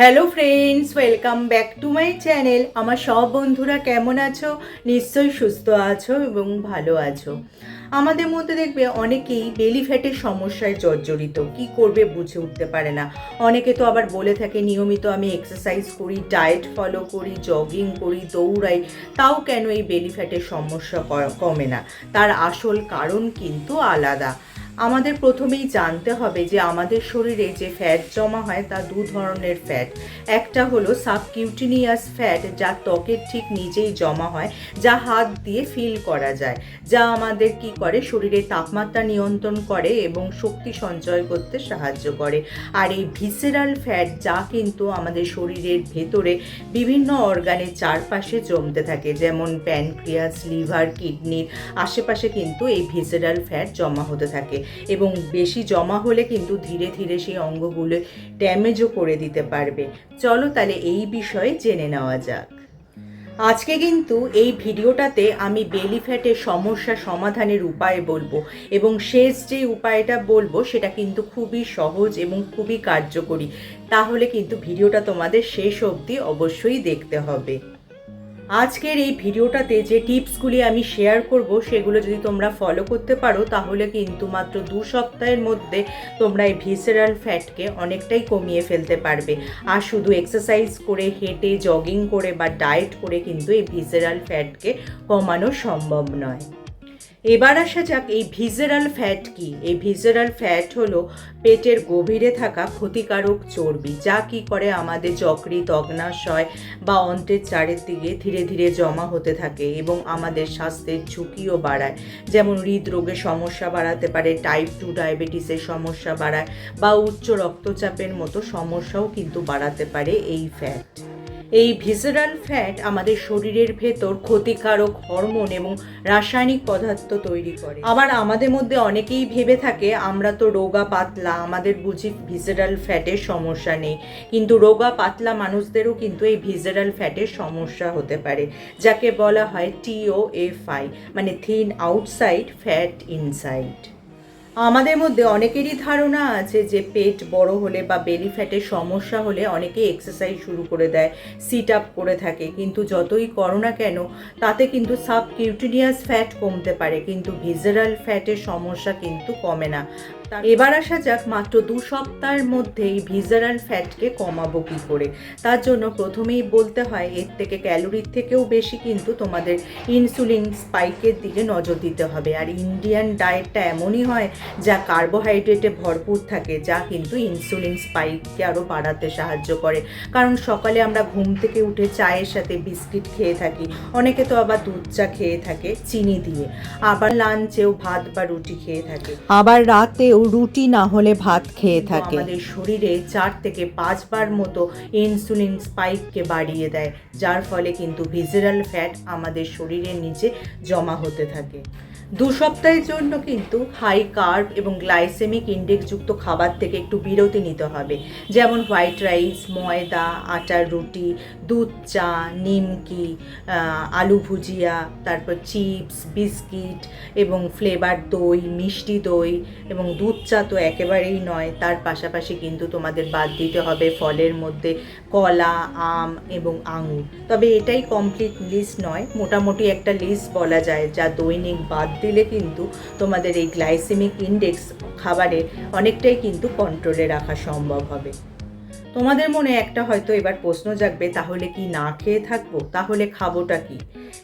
Hello friends, welcome back to my channel. আমার সব বন্ধুরা কেমন আছো? নিশ্চয়ই সুস্থ আছো এবং ভালো আছো। আমাদের মধ্যে দেখবে অনেকেই বেলি ফ্যাটের সমস্যায় জর্জরিত, কি করবে বুঝে উঠতে পারে না। অনেকে তো আবার বলে থাকে নিয়মিত আমি এক্সারসাইজ করি, ডায়েট ফলো করি, জগিং করি, দৌড়াই, তাও কেন এই বেলি ফ্যাটের সমস্যা কমে না। তার আসল কারণ কিন্তু আলাদা। আমাদের প্রথমেই জানতে হবে যে আমাদের শরীরে যে ফ্যাট জমা হয় তা দু ধরনের ফ্যাট। একটা হলো সাবকিউটিনিয়াস ফ্যাট, যা ত্বকের ঠিক নিচেই জমা হয়, যা হাত দিয়ে ফিল করা যায়, যা আমাদের কি করে শরীরের তাপমাত্রা নিয়ন্ত্রণ করে এবং শক্তি সঞ্চয় করতে সাহায্য করে। আর এই ভিসেরাল ফ্যাট, যা কিন্তু আমাদের শরীরের ভেতরে বিভিন্ন অর্গানের চারপাশে জমতে থাকে, যেমন প্যানক্রিয়াস, লিভার, কিডনির আশেপাশে কিন্তু এই ভিসেরাল ফ্যাট জমা হতে থাকে এবং বেশি জমা হলে কিন্তু ধীরে ধীরে সেই অঙ্গগুলো ড্যামেজও করে দিতে পারবে। চলো তাহলে এই বিষয়ে জেনে নেওয়া যাক। আজকে কিন্তু এই ভিডিওটাতে আমি বেলি ফ্যাটের সমস্যা সমাধানের উপায় বলবো এবং শেষ যে উপায়টা বলবো সেটা কিন্তু খুবই সহজ এবং খুবই কার্যকরী। তাহলে কিন্তু ভিডিওটা তোমাদের শেষ অবধি অবশ্যই দেখতে হবে। আজকের এই ভিডিওটাতে যে টিপসগুলি আমি শেয়ার করব সেগুলো যদি তোমরা ফলো করতে পারো তাহলে কিন্তু মাত্র 2 সপ্তাহের মধ্যে তোমরা এই ভিসেরাল ফ্যাটকে অনেকটাই কমিয়ে ফেলতে পারবে। আর শুধু এক্সারসাইজ করে, হেঁটে, জগিং করে বা ডায়েট করে কিন্তু এই ভিসেরাল ফ্যাটকে কমানো সম্ভব নয়। এবার আসা যাক এই ভিসেরাল ফ্যাট কি। এই ভিসেরাল ফ্যাট হলো পেটের গভীরে থাকা ক্ষতিকারক চর্বি, যা কি করে আমাদের যকৃৎ, অগ্নাশয় বা অন্ত্রের চারিদিকে ধীরে ধীরে জমা হতে থাকে এবং আমাদের স্বাস্থ্যের ঝুঁকিও বাড়ায়। যেমন হৃদরোগের সমস্যা বাড়াতে পারে, টাইপ 2 ডায়াবেটিসের সমস্যা বাড়ায় বা উচ্চ রক্তচাপের মতো সমস্যাও কিন্তু বাড়াতে পারে এই ফ্যাট। এই ভিসেরাল ফ্যাট আমাদের শরীরের ভেতর ক্ষতিকারক হরমোন এবং রাসায়নিক পদার্থ তৈরি করে। আবার আমাদের মধ্যে অনেকেই ভেবে থাকে আমরা তো রোগা পাতলা, আমাদের বুঝি ভিসেরাল ফ্যাটের সমস্যা নেই। কিন্তু রোগা পাতলা মানুষদেরও কিন্তু এই ভিসেরাল ফ্যাটের সমস্যা হতে পারে, যাকে বলা হয় TOFI, মানে থিন আউটসাইড ফ্যাট ইনসাইড। আমাদের মধ্যে অনেকেরই ধারণা আছে যে পেট বড় হলে বা বেলি ফ্যাটের সমস্যা হলে অনেকেই এক্সারসাইজ শুরু করে দেয়, সিট আপ করে থাকে, কিন্তু যতই করো না কেন তাতে কিন্তু সাবকিউটিনিয়াস ফ্যাট কমতে পারে, কিন্তু ভিসেরাল ফ্যাটের সমস্যা কিন্তু কমে না। এবার আসা যাক মাত্র 2 সপ্তাহের মধ্যে এই ভিসেরাল ফ্যাটকে কমাবো কী করে। তার জন্য প্রথমেই বলতে হয় এর থেকে ক্যালোরির থেকেও বেশি কিন্তু তোমাদের ইনসুলিন স্পাইকের দিকে নজর দিতে হবে। আর ইন্ডিয়ান ডায়েটটা এমনই হয় যা কার্বোহাইড্রেটে ভরপুর থাকে, যা কিন্তু ইনসুলিন স্পাইককে আরও বাড়াতে সাহায্য করে। কারণ সকালে আমরা ঘুম থেকে উঠে চায়ের সাথে বিস্কিট খেয়ে থাকি, অনেকে তো আবার দুধ চা খেয়ে থাকে চিনি দিয়ে, আবার লাঞ্চেও ভাত বা রুটি খেয়ে থাকে, আবার রাতেও রুটি না হলে ভাত খেয়ে থাকে। আমাদের শরীরে 4 থেকে 5 বার মতো ইনসুলিন স্পাইককে বাড়িয়ে দেয়, যার ফলে কিন্তু ভিসেরাল ফ্যাট আমাদের শরীরের নিচে জমা হতে থাকে। 2 সপ্তাহের জন্য কিন্তু হাই কার্ব এবং গ্লাইসেমিক ইন্ডেক্সযুক্ত খাবার থেকে একটু বিরতি নিতে হবে, যেমন হোয়াইট রাইস, ময়দা, আটার রুটি, দুধ চা, নিমকি, আলু ভুজিয়া, তারপর চিপস, বিস্কিট এবং ফ্লেভার দই, মিষ্টি দই এবং দুধ চা তো একেবারেই নয়। তার পাশাপাশি কিন্তু তোমাদের বাদ দিতে হবে ফলের মধ্যে কলা, আম এবং আঙুর। তবে এটাই কমপ্লিট লিস্ট নয়, মোটামুটি একটা লিস্ট বলা যায়, যা দৈনিক বাদ দিলে কিন্তু তোমাদের এই গ্লাইসেমিক ইন্ডেক্স খাবারের অনেকটাই কিন্তু কন্ট্রোলে রাখা সম্ভব হবে। তোমাদের মনে একটা হয়তো এবার প্রশ্ন জাগবে, তাহলে কি না খেয়ে থাকবো? তাহলে খাবোটা কি?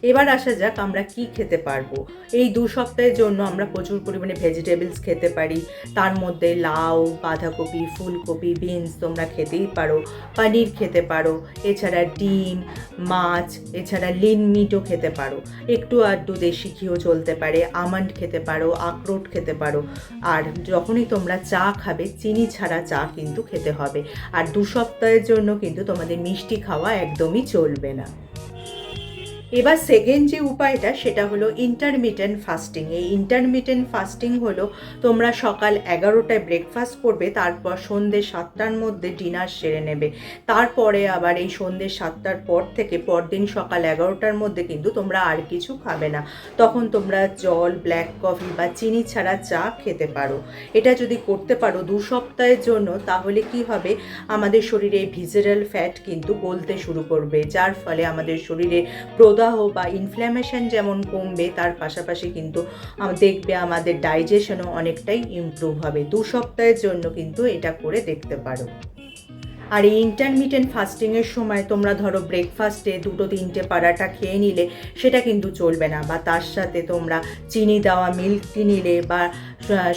এবার আসা যাক আমরা কি খেতে পারবো। এই 2 সপ্তাহের জন্য আমরা প্রচুর পরিমাণে ভেজিটেবলস খেতে পারি। তার মধ্যে লাউ, বাঁধাকপি, ফুলকপি, বিনস তোমরা খেতেই পারো, পনির খেতে পারো, এছাড়া ডিম, মাছ, এছাড়া লিন মিটও খেতে পারো, একটু আধটু দেশি ঘিও চলতে পারে, আমন্ড খেতে পারো, আখরোট খেতে পারো। আর যখনই তোমরা চা খাবে চিনি ছাড়া চা কিন্তু খেতে হবে। আর 2 সপ্তাহের জন্য কিন্তু তোমাদের মিষ্টি খাওয়া একদমই চলবে না। এবার সেকেন্ড যে উপায়টা সেটা হলো ইন্টারমিটেন্ট ফাস্টিং। এই ইন্টারমিটেন্ট ফাস্টিং হলো তোমরা সকাল 11টায় ব্রেকফাস্ট করবে, তারপর সন্ধ্যে 7টার মধ্যে ডিনার সেরে নেবে। তারপরে আবার এই সন্ধ্যে 7টার পর থেকে পরদিন সকাল 11টার মধ্যে কিন্তু তোমরা আর কিছু খাবে না। তখন তোমরা জল, ব্ল্যাক কফি বা চিনি ছাড়া চা খেতে পারো। এটা যদি করতে পারো 2 সপ্তাহের জন্য, তাহলে কি হবে, আমাদের শরীরে ভিসেরাল ফ্যাট কিন্তু গলতে শুরু করবে, যার ফলে আমাদের শরীরে প্রদাহ বা ইনফ্ল্যামেশন যেমন কমবে, তার পাশাপাশি কিন্তু দেখবে আমাদের ডাইজেশনও অনেকটাই ইমপ্রুভ হবে। 2 সপ্তাহের জন্য কিন্তু এটা করে দেখতে পারো। আর এই ইন্টারমিটেন্ট ফাস্টিংয়ের সময় তোমরা ধরো ব্রেকফাস্টে 2-3টে পরাটা খেয়ে নিলে সেটা কিন্তু চলবে না, বা তার সাথে তোমরা চিনি দেওয়া মিল্ক টি নিলে, বা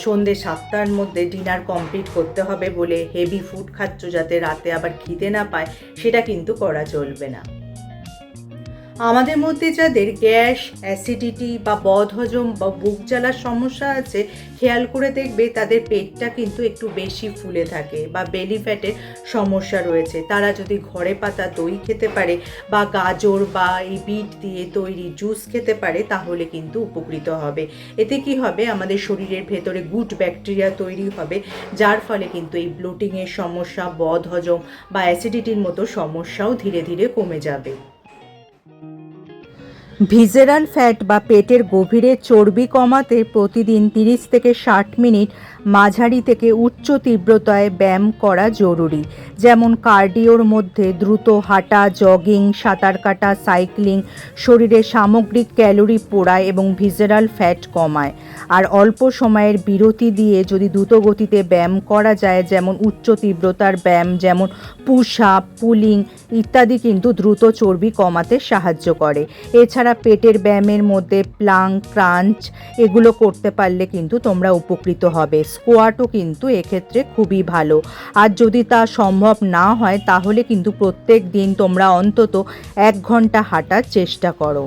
সন্ধ্যে 7টার মধ্যে ডিনার কমপ্লিট করতে হবে বলে হেভি ফুড খাচ্ছ যাতে রাতে আবার খিদে না পায়, সেটা কিন্তু করা চলবে না। আমাদের মধ্যে যাদের গ্যাস, অ্যাসিডিটি বা বদহজম বা বুক জ্বালার সমস্যা আছে, খেয়াল করে দেখবে তাদের পেটটা কিন্তু একটু বেশি ফুলে থাকে, বা বেলি ফ্যাটের সমস্যা রয়েছে। তারা যদি ঘরে পাতা দই খেতে পারে বা গাজর বা এই বিট দিয়ে তৈরি জুস খেতে পারে, তাহলে কিন্তু উপকৃত হবে। এতে কি হবে, আমাদের শরীরের ভেতরে গুড ব্যাকটেরিয়া তৈরি হবে, যার ফলে কিন্তু এই ব্লোটিংয়ের সমস্যা, বদহজম বা অ্যাসিডিটির মতো সমস্যাও ধীরে ধীরে কমে যাবে। ভিসেরাল ফ্যাট বা পেটের গভীরে চর্বি কমাতে প্রতিদিন 30 থেকে 60 মিনিট মাঝারি থেকে উচ্চ তীব্রতায় ব্যায়াম করা জরুরি। যেমন কার্ডিওর মধ্যে দ্রুত হাঁটা, জগিং, সাঁতার কাটা, সাইক্লিং শরীরে সামগ্রিক ক্যালোরি পোড়ায় এবং ভিসেরাল ফ্যাট কমায়। আর অল্প সময়ের বিরতি দিয়ে যদি দ্রুত গতিতে ব্যায়াম করা যায়, যেমন উচ্চ তীব্রতার ব্যায়াম যেমন পুশ আপ, পুলিং ইত্যাদি কিন্তু দ্রুত চর্বি কমাতে সাহায্য করে। এছাড়া পেটের ব্যায়ামের মধ্যে প্লাঙ্ক, ক্রাঞ্চ এগুলো করতে পারলে কিন্তু তোমরা উপকৃত হবে। স্কোয়াটও কিন্তু এক্ষেত্রে খুবই ভালো। আর যদি তা সম্ভব না হয়, তাহলে কিন্তু প্রত্যেক দিন তোমরা অন্তত 1 ঘন্টা হাঁটার চেষ্টা করো।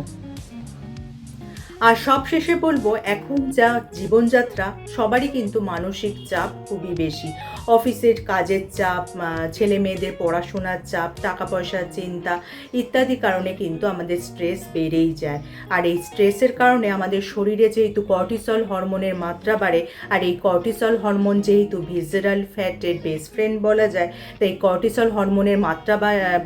আর সবশেষে বলবো, এখন যা জীবনযাত্রা, সবারই কিন্তু মানসিক চাপ খুবই বেশি। অফিসের কাজের চাপ, ছেলে মেয়েদের পড়াশোনার চাপ, টাকা পয়সার চিন্তা ইত্যাদি কারণে কিন্তু আমাদের স্ট্রেস বেড়েই যায়। আর এই স্ট্রেসের কারণে আমাদের শরীরে যেহেতু কর্টিসল হরমোনের মাত্রা বাড়ে, আর এই কর্টিসল হরমোন যেহেতু ভিসেরাল ফ্যাটের বেস্ট ফ্রেন্ড বলা যায়, তাই কর্টিসল হরমোনের মাত্রা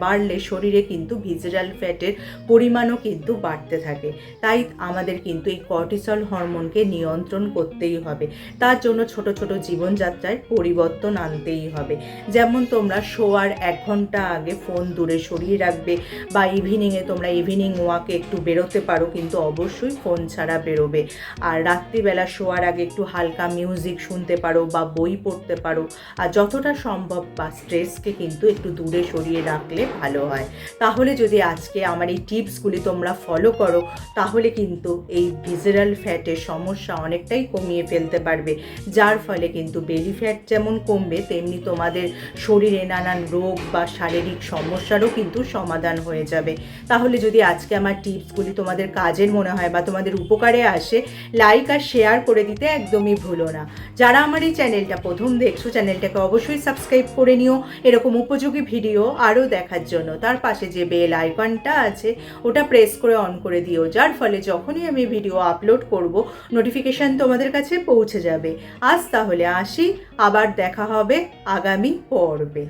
বাড়লে শরীরে কিন্তু ভিসেরাল ফ্যাটের পরিমাণও কিন্তু বাড়তে থাকে। তাই আমাদের কিন্তু এই কর্টিসল হরমোনকে নিয়ন্ত্রণ করতেই হবে। তার জন্য ছোট ছোট জীবনযাত্রায় পরিবর্তন আনতেই হবে। যেমন তোমরা শোয়ার 1 ঘন্টা আগে ফোন দূরে সরিয়ে রাখবে, বা ইভিনিংয়ে তোমরা ইভিনিং ওয়াকে একটু বেরোতে পারো, কিন্তু অবশ্যই ফোন ছাড়া বেরোবে। আর রাত্রিবেলা শোয়ার আগে একটু হালকা মিউজিক শুনতে পারো বা বই পড়তে পারো। আর যতটা সম্ভব বা স্ট্রেসকে কিন্তু একটু দূরে সরিয়ে রাখলে ভালো হয়। তাহলে যদি আজকে আমার এই টিপসগুলি তোমরা ফলো করো, তাহলে কিন্তু এই ভিসেরাল ফ্যাটের সমস্যা অনেকটাই কমিয়ে ফেলতে পারবে, যার ফলে কিন্তু বেলি ফ্যাট যেমন কমবে, তেমনি তোমাদের শরীরে নানান রোগ বা শারীরিক সমস্যারও কিন্তু সমাধান হয়ে যাবে। তাহলে যদি আজকে আমার টিপসগুলি তোমাদের কাজের মনে হয় বা তোমাদের উপকারে আসে, লাইক আর শেয়ার করে দিতে একদমই ভুলো না। যারা আমার এই চ্যানেলটা প্রথম দেখছো, চ্যানেলটাকে অবশ্যই সাবস্ক্রাইব করে নিও এরকম উপযোগী ভিডিও আরও দেখার জন্য। তার পাশে যে বেল আইকনটা আছে ওটা প্রেস করে অন করে দিও, যার ফলে যখনই আমি ভিডিও আপলোড করব, নোটিফিকেশান তোমাদের কাছে পৌঁছে যাবে। আজ তাহলে আসি, আবার দেখা হবে আগামী পর্বে।